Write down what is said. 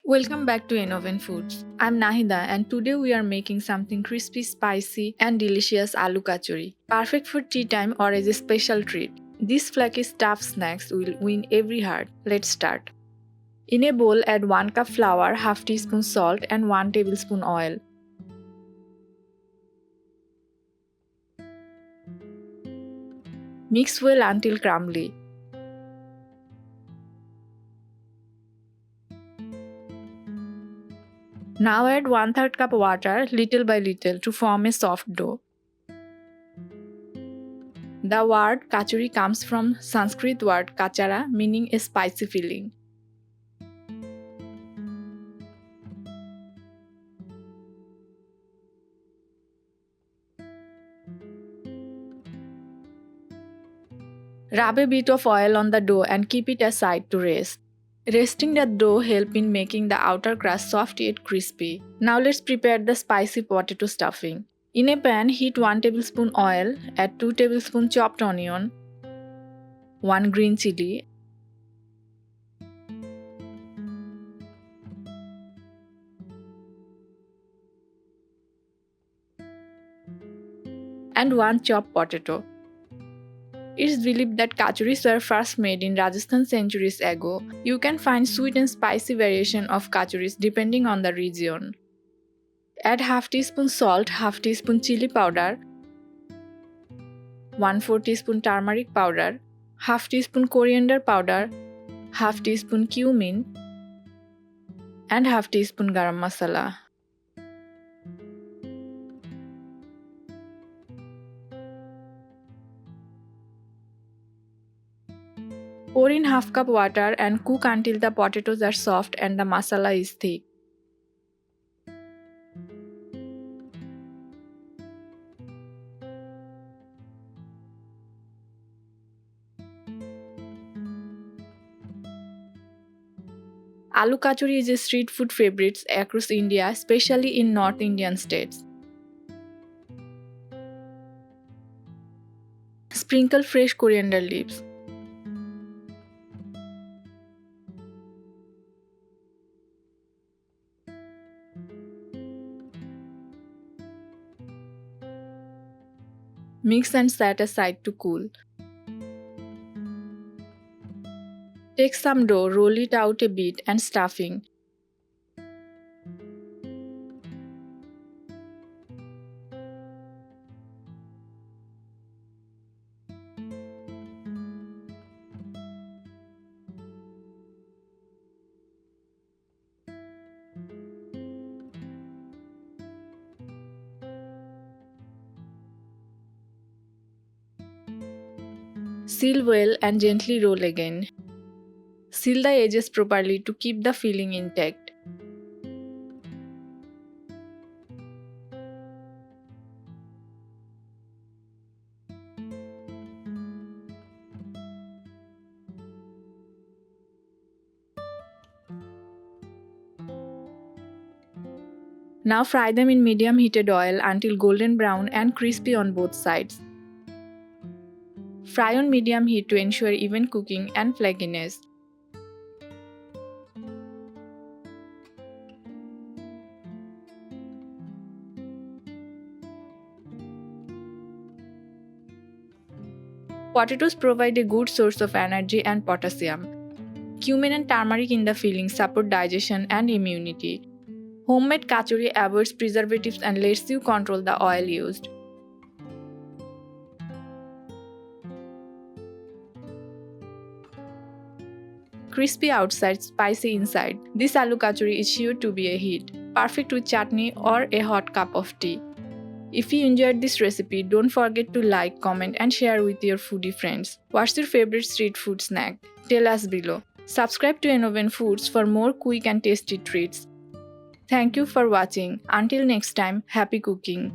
Welcome back to Enoven Foods. I'm Nahida and today we are making something crispy, spicy and delicious aloo kachori. Perfect for tea time or as a special treat. These flaky stuffed snacks will win every heart. Let's start. In a bowl add 1 cup flour, half teaspoon salt and 1 tablespoon oil. Mix well until crumbly. Now add 1/3 cup water little by little to form a soft dough. The word kachori comes from Sanskrit word kachara meaning a spicy filling. Rub a bit of oil on the dough and keep it aside to rest. Resting the dough helps in making the outer crust soft yet crispy. Now let's prepare the spicy potato stuffing. In a pan, heat 1 tablespoon oil, add 2 tablespoons chopped onion, 1 green chilli, and 1 chopped potato. It's believed that kachoris were first made in Rajasthan centuries ago. You can find sweet and spicy variation of kachoris depending on the region. Add half teaspoon salt, half teaspoon chili powder, 1/4 teaspoon turmeric powder, half teaspoon coriander powder, half teaspoon cumin, and half teaspoon garam masala. Pour in half cup water and cook until the potatoes are soft and the masala is thick. Aloo kachori is a street food favorite across India, especially in North Indian states. Sprinkle fresh coriander leaves. Mix and set aside to cool. Take some dough, roll it out a bit and stuffing. Seal well and gently roll again. Seal the edges properly to keep the filling intact. Now fry them in medium heated oil until golden brown and crispy on both sides. Fry on medium heat to ensure even cooking and flakiness. Potatoes provide a good source of energy and potassium. Cumin and turmeric in the filling support digestion and immunity. Homemade kachori avoids preservatives and lets you control the oil used. Crispy outside, spicy inside. This aloo kachori is sure to be a hit, perfect with chutney or a hot cup of tea. If you enjoyed this recipe, don't forget to like, comment and share with your foodie friends. What's your favorite street food snack? Tell us below. Subscribe to Enoven Foods for more quick and tasty treats. Thank you for watching. Until next time, happy cooking.